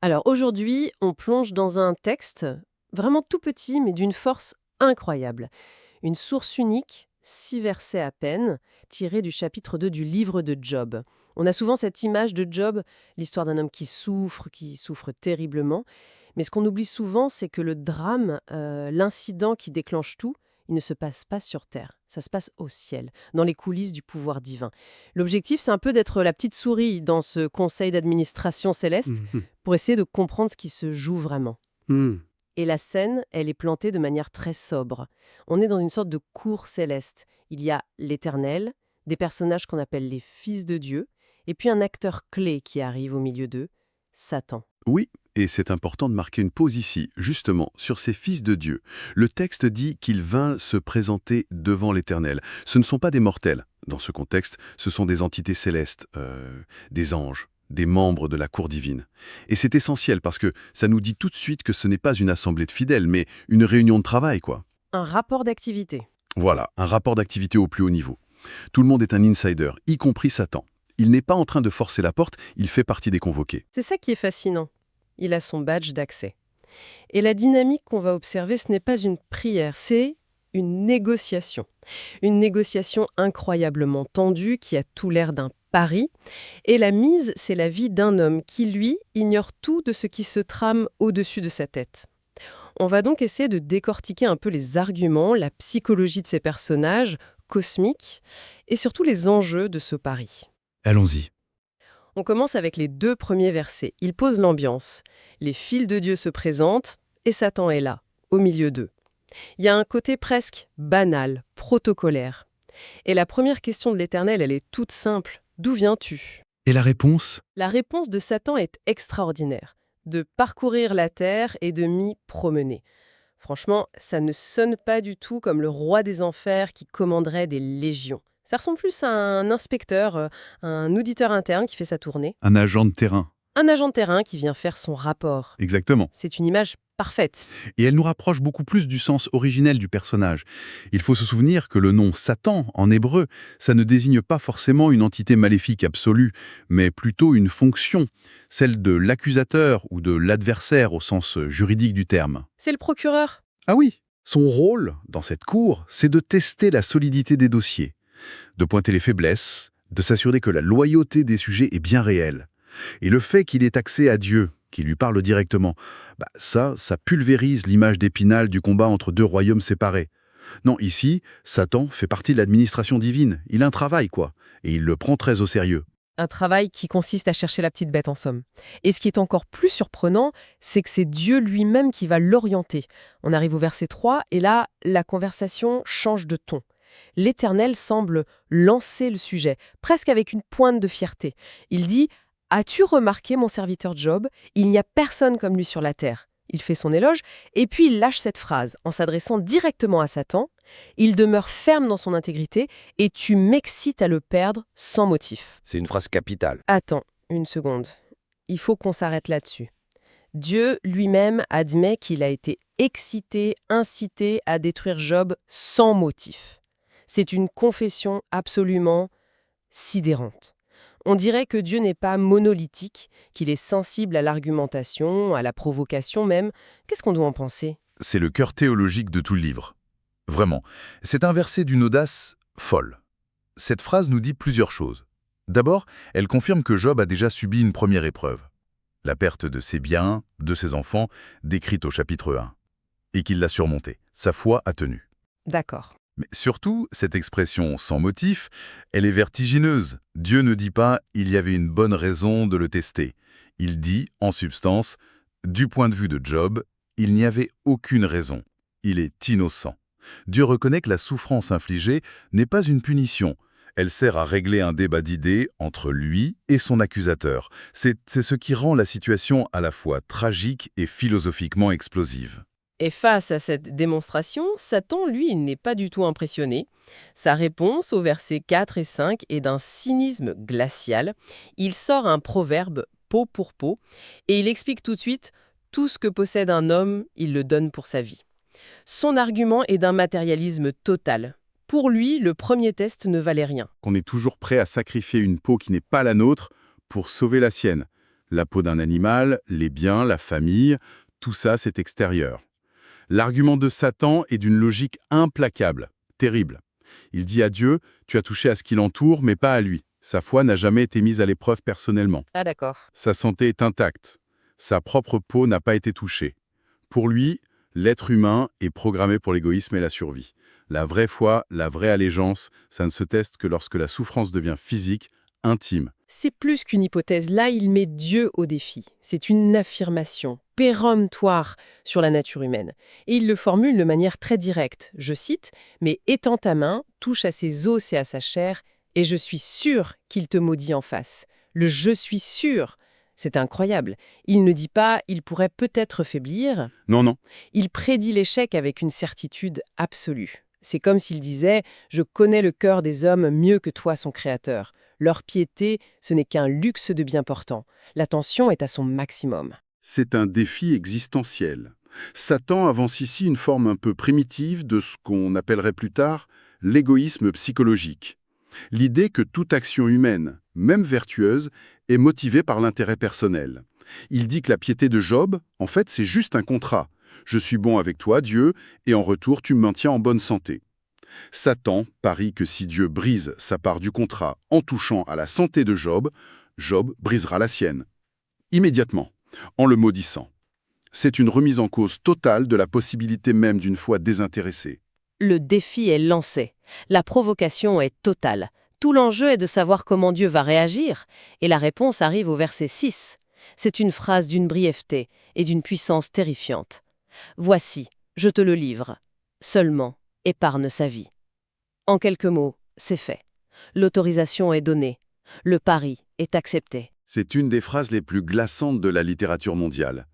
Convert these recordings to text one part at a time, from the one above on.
Alors aujourd'hui, on plonge dans un texte vraiment tout petit, mais d'une force incroyable. Une source unique, 6 versets à peine, tirés du chapitre 2 du livre de Job. On a souvent cette image de Job, l'histoire d'un homme qui souffre terriblement. Mais ce qu'on oublie souvent, c'est que le drame, l'incident qui déclenche tout, il ne se passe pas sur Terre. Ça se passe au ciel, dans les coulisses du pouvoir divin. L'objectif, c'est un peu d'être la petite souris dans ce conseil d'administration céleste Mhm. pour essayer de comprendre ce qui se joue vraiment. Hmm. Et la scène, elle est plantée de manière très sobre. On est dans une sorte de cour céleste. Il y a l'Éternel, des personnages qu'on appelle les fils de Dieu, et puis un acteur clé qui arrive au milieu d'eux, Satan. Oui, et c'est important de marquer une pause ici, justement, sur ces fils de Dieu. Le texte dit qu'il vint se présenter devant l'Éternel. Ce ne sont pas des mortels. Dans ce contexte, ce sont des entités célestes, des anges, des membres de la cour divine. Et c'est essentiel parce que ça nous dit tout de suite que ce n'est pas une assemblée de fidèles, mais une réunion de travail, quoi. Un rapport d'activité. Voilà, un rapport d'activité au plus haut niveau. Tout le monde est un insider, y compris Satan. Il n'est pas en train de forcer la porte, il fait partie des convoqués. C'est ça qui est fascinant. Il a son badge d'accès. Et la dynamique qu'on va observer, ce n'est pas une prière, c'est une négociation. Une négociation incroyablement tendue qui a tout l'air d'un pari. Et la mise, c'est la vie d'un homme qui, lui, ignore tout de ce qui se trame au-dessus de sa tête. On va donc essayer de décortiquer un peu les arguments, la psychologie de ces personnages cosmiques et surtout les enjeux de ce pari. Allons-y. On commence avec les 2 premiers versets. Ils posent l'ambiance. Les fils de Dieu se présentent et Satan est là, au milieu d'eux. Il y a un côté presque banal, protocolaire. Et la première question de l'Éternel, elle est toute simple. D'où viens-tu? Et la réponse? La réponse de Satan est extraordinaire. De parcourir la terre et de m'y promener. Franchement, ça ne sonne pas du tout comme le roi des enfers qui commanderait des légions. Ça ressemble plus à un inspecteur, un auditeur interne qui fait sa tournée. Un agent de terrain. Un agent de terrain qui vient faire son rapport. Exactement. C'est une image parfaite. Et elle nous rapproche beaucoup plus du sens originel du personnage. Il faut se souvenir que le nom Satan, en hébreu, ça ne désigne pas forcément une entité maléfique absolue, mais plutôt une fonction, celle de l'accusateur ou de l'adversaire au sens juridique du terme. C'est le procureur. Ah oui, son rôle, dans cette cour, c'est de tester la solidité des dossiers, de pointer les faiblesses, de s'assurer que la loyauté des sujets est bien réelle. Et le fait qu'il ait accès à Dieu, qui lui parle directement, ça pulvérise l'image d'Épinal du combat entre deux royaumes séparés. Non, ici, Satan fait partie de l'administration divine. Il a un travail, quoi. Et il le prend très au sérieux. Un travail qui consiste à chercher la petite bête en somme. Et ce qui est encore plus surprenant, c'est que c'est Dieu lui-même qui va l'orienter. On arrive au verset 3, et là, la conversation change de ton. L'Éternel semble lancer le sujet, presque avec une pointe de fierté. Il dit « As-tu remarqué mon serviteur Job? Il n'y a personne comme lui sur la terre. » Il fait son éloge, et puis il lâche cette phrase en s'adressant directement à Satan. Il demeure ferme dans son intégrité, et tu m'excites à le perdre sans motif. C'est une phrase capitale. Attends, une seconde. Il faut qu'on s'arrête là-dessus. Dieu lui-même admet qu'il a été excité, incité à détruire Job sans motif. C'est une confession absolument sidérante. On dirait que Dieu n'est pas monolithique, qu'il est sensible à l'argumentation, à la provocation même. Qu'est-ce qu'on doit en penser? C'est le cœur théologique de tout le livre. Vraiment. C'est un verset d'une audace folle. Cette phrase nous dit plusieurs choses. D'abord, elle confirme que Job a déjà subi une première épreuve. La perte de ses biens, de ses enfants, décrite au chapitre 1. Et qu'il l'a surmontée. Sa foi a tenu. D'accord. Mais surtout, cette expression sans motif, elle est vertigineuse. Dieu ne dit pas « il y avait une bonne raison de le tester ». Il dit, en substance, du point de vue de Job, il n'y avait aucune raison. Il est innocent. Dieu reconnaît que la souffrance infligée n'est pas une punition. Elle sert à régler un débat d'idées entre lui et son accusateur. C'est ce qui rend la situation à la fois tragique et philosophiquement explosive. Et face à cette démonstration, Satan, lui, il n'est pas du tout impressionné. Sa réponse aux versets 4 et 5 est d'un cynisme glacial. Il sort un proverbe peau pour peau et il explique tout de suite tout ce que possède un homme, il le donne pour sa vie. Son argument est d'un matérialisme total. Pour lui, le premier test ne valait rien. Qu'on est toujours prêt à sacrifier une peau qui n'est pas la nôtre pour sauver la sienne. La peau d'un animal, les biens, la famille, tout ça c'est extérieur. L'argument de Satan est d'une logique implacable, terrible. Il dit à Dieu, tu as touché à ce qui l'entoure, mais pas à lui. Sa foi n'a jamais été mise à l'épreuve personnellement. Ah d'accord. Sa santé est intacte. Sa propre peau n'a pas été touchée. Pour lui, l'être humain est programmé pour l'égoïsme et la survie. La vraie foi, la vraie allégeance, ça ne se teste que lorsque la souffrance devient physique, intime. C'est plus qu'une hypothèse. Là, il met Dieu au défi. C'est une affirmation péremptoire sur la nature humaine. Et il le formule de manière très directe. Je cite, « Mais étends ta main, touche à ses os et à sa chair, et je suis sûr qu'il te maudit en face. » Le « je suis sûr », c'est incroyable. Il ne dit pas « il pourrait peut-être faiblir ». Non, non. Il prédit l'échec avec une certitude absolue. C'est comme s'il disait « Je connais le cœur des hommes mieux que toi, son créateur. Leur piété, ce n'est qu'un luxe de bien portant. La tension est à son maximum. » C'est un défi existentiel. Satan avance ici une forme un peu primitive de ce qu'on appellerait plus tard l'égoïsme psychologique. L'idée que toute action humaine, même vertueuse, est motivée par l'intérêt personnel. Il dit que la piété de Job, en fait, c'est juste un contrat. Je suis bon avec toi, Dieu, et en retour, tu me maintiens en bonne santé. Satan parie que si Dieu brise sa part du contrat en touchant à la santé de Job, Job brisera la sienne. Immédiatement, en le maudissant. C'est une remise en cause totale de la possibilité même d'une foi désintéressée. Le défi est lancé. La provocation est totale. Tout l'enjeu est de savoir comment Dieu va réagir, et la réponse arrive au verset 6. C'est une phrase d'une brièveté et d'une puissance terrifiante. « Voici, je te le livre. Seulement, épargne sa vie. » En quelques mots, c'est fait. L'autorisation est donnée. Le pari est accepté. C'est une des phrases les plus glaçantes de la littérature mondiale.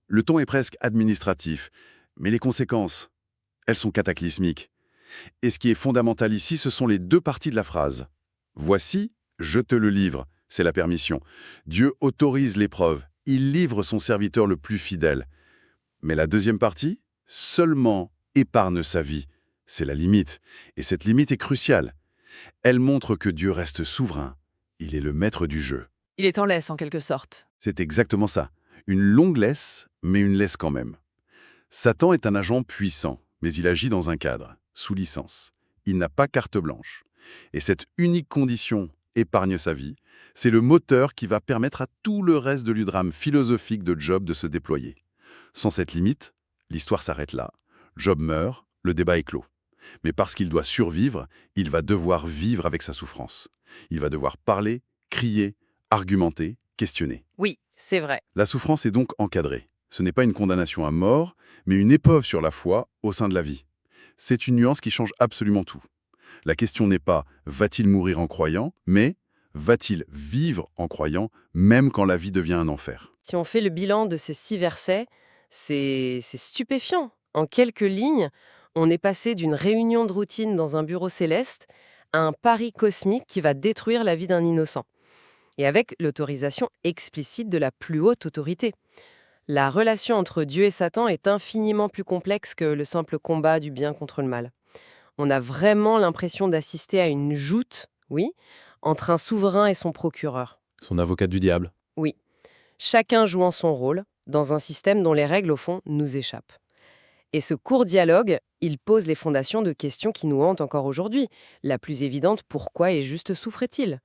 Le ton est presque administratif, mais les conséquences, elles sont cataclysmiques. Et ce qui est fondamental ici, ce sont les deux parties de la phrase. Voici, je te le livre, c'est la permission. Dieu autorise l'épreuve, il livre son serviteur le plus fidèle. Mais la deuxième partie, seulement épargne sa vie, c'est la limite. Et cette limite est cruciale. Elle montre que Dieu reste souverain, il est le maître du jeu. Il est en laisse, en quelque sorte. C'est exactement ça. Une longue laisse, mais une laisse quand même. Satan est un agent puissant, mais il agit dans un cadre, sous licence. Il n'a pas carte blanche. Et cette unique condition, épargne sa vie, c'est le moteur qui va permettre à tout le reste de l'drame philosophique de Job de se déployer. Sans cette limite, l'histoire s'arrête là. Job meurt, le débat est clos. Mais parce qu'il doit survivre, il va devoir vivre avec sa souffrance. Il va devoir parler, crier, argumenter, questionner. Oui, c'est vrai. La souffrance est donc encadrée. Ce n'est pas une condamnation à mort, mais une épreuve sur la foi au sein de la vie. C'est une nuance qui change absolument tout. La question n'est pas « va-t-il mourir en croyant ?», mais « va-t-il vivre en croyant, même quand la vie devient un enfer ?» Si on fait le bilan de ces 6 versets, c'est stupéfiant. En quelques lignes, on est passé d'une réunion de routine dans un bureau céleste à un pari cosmique qui va détruire la vie d'un innocent. Et avec l'autorisation explicite de la plus haute autorité. La relation entre Dieu et Satan est infiniment plus complexe que le simple combat du bien contre le mal. On a vraiment l'impression d'assister à une joute, oui, entre un souverain et son procureur. Son avocat du diable. Oui, chacun jouant son rôle dans un système dont les règles, au fond, nous échappent. Et ce court dialogue, il pose les fondations de questions qui nous hantent encore aujourd'hui. La plus évidente, pourquoi et juste souffrait-il ?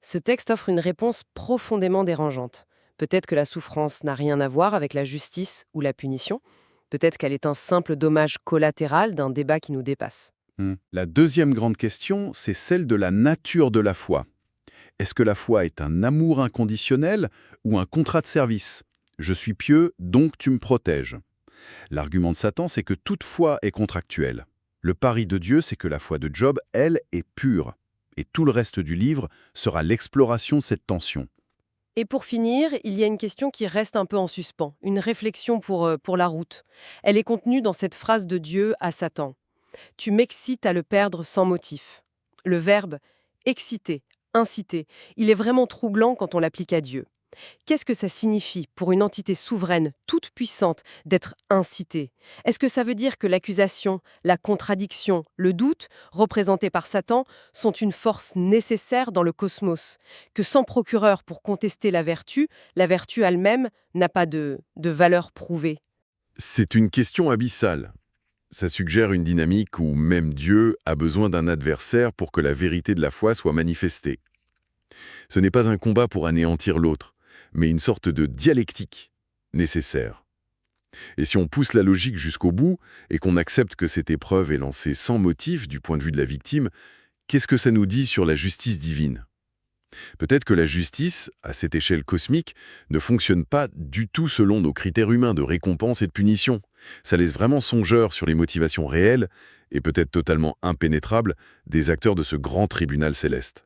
Ce texte offre une réponse profondément dérangeante. Peut-être que la souffrance n'a rien à voir avec la justice ou la punition. Peut-être qu'elle est un simple dommage collatéral d'un débat qui nous dépasse. La deuxième grande question, c'est celle de la nature de la foi. Est-ce que la foi est un amour inconditionnel ou un contrat de service ? Je suis pieux, donc tu me protèges. L'argument de Satan, c'est que toute foi est contractuelle. Le pari de Dieu, c'est que la foi de Job, elle, est pure. Et tout le reste du livre sera l'exploration de cette tension. Et pour finir, il y a une question qui reste un peu en suspens, une réflexion pour la route. Elle est contenue dans cette phrase de Dieu à Satan. « Tu m'excites à le perdre sans motif ». Le verbe « exciter », « inciter », il est vraiment troublant quand on l'applique à Dieu. Qu'est-ce que ça signifie pour une entité souveraine, toute puissante, d'être incitée? Est-ce que ça veut dire que l'accusation, la contradiction, le doute, représentés par Satan, sont une force nécessaire dans le cosmos? Que sans procureur pour contester la vertu elle-même n'a pas de valeur prouvée? C'est une question abyssale. Ça suggère une dynamique où même Dieu a besoin d'un adversaire pour que la vérité de la foi soit manifestée. Ce n'est pas un combat pour anéantir l'autre, mais une sorte de dialectique nécessaire. Et si on pousse la logique jusqu'au bout et qu'on accepte que cette épreuve est lancée sans motif du point de vue de la victime, qu'est-ce que ça nous dit sur la justice divine? Peut-être que la justice, à cette échelle cosmique, ne fonctionne pas du tout selon nos critères humains de récompense et de punition. Ça laisse vraiment songeur sur les motivations réelles, et peut-être totalement impénétrables, des acteurs de ce grand tribunal céleste.